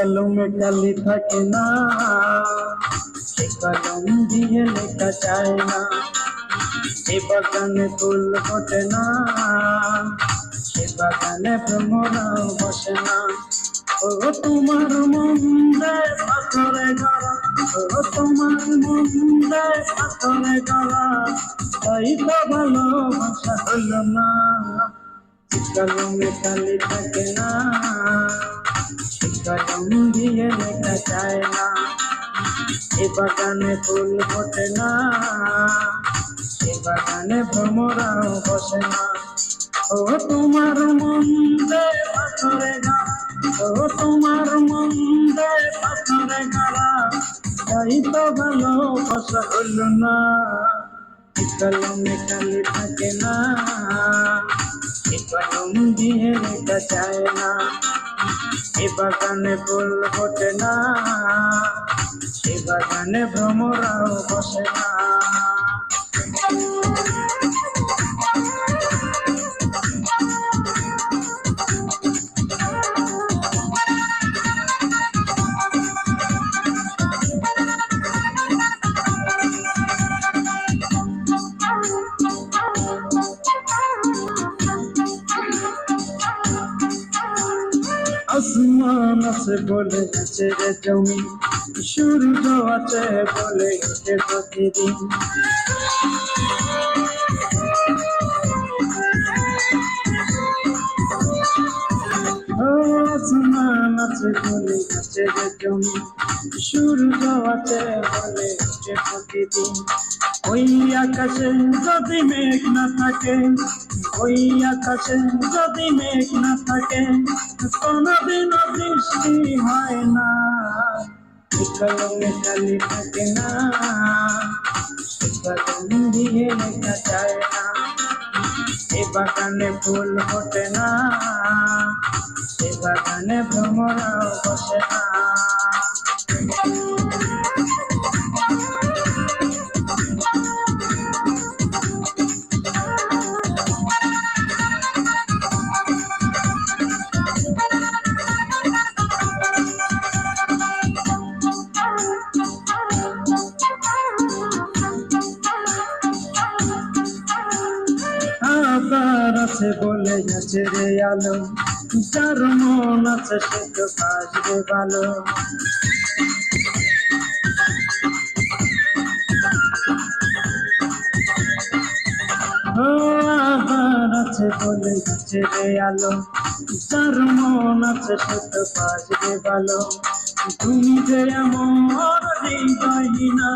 কলমে কালি থাকে না, সে কলম দিয়ে লেখা যায় না। এ বাগানে ফুল ফোটে না, সে বাগানে ভ্রমরাও বসে না। ও তোমার মন দেয় পাথরে গড়া, ও তোমার মন দেয় পাথরে গড়া, তাই তো ভালোবাসা হলো না। কলমে কালি থাকে না, কলম দিয়ে লেখা যায় না। এ বাগানে ফুল ফোটে না, এ বাগানে ভ্রমরাও বসে না। ও তোমার মন দেয় পাথরে গড়া, ও তোমার মন দেয় পাথরে গড়া, তাই তো ভালোবাসা হলো না। কলমে কালি থাকে না, কলম দিয়ে লেখা যায় না। এ বাগানে ফুল ফোটে না, সে বাগানে ভ্রমরাও বসে না। আসমান আছে বলে আছে রে জমি, সূর্য আছে বলে ওঠে প্রতিদিন। আসমান আছে বলে আছে রে জমি, সূর্য আছে বলে ওঠে প্রতিদিন। ওই আকাশে যদি মেঘ না থাকে, ওই আকাশে যদি মেঘ না থাকে, কোনদিনও বৃষ্টি হয় না। কলমে কালি থাকে না, কলম দিয়ে লেখা যায় না। এ বাগানে ফুল ফোটে না, এ বাগানে ভ্রমরাও বসে না। আবার আছে বলে আছে রে আলো, যার মন আছে সে তো বাসবে ভালো। আবার আছে বলে আছে রে আলো, যার মন আছে সে তো বাসবে ভালো। তুমি যে আমার হৃদয়হীনা,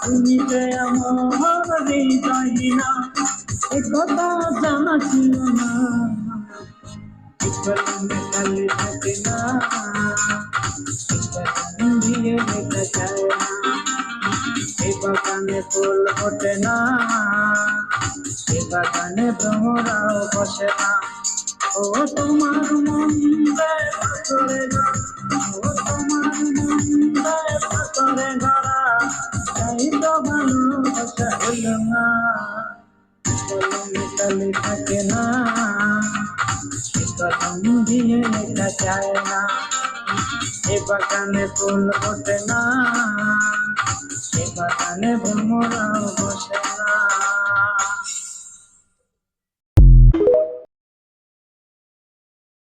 তুমি যে আমার হৃদয়হীনা, এ কথা জানা ছিল না। কলমে কালি থাকে না, কলম দিয়ে লেখা যায় না। এ বাগানে ফুল ফোটে না, এ বাগানে ভ্রমরাও বসে না। ও তোমার মন দেয় পাথরে গড়া, ও তোমার মন দেয় পাথরে গড়া, তাই তো ভালোবাসা হলো না। কলমে কালি থাকে না, কলম দিয়ে লেখা যায় না। এ বাগানে ফুল ফোটে না, এ বাগানে ভ্রমরাও বসে না।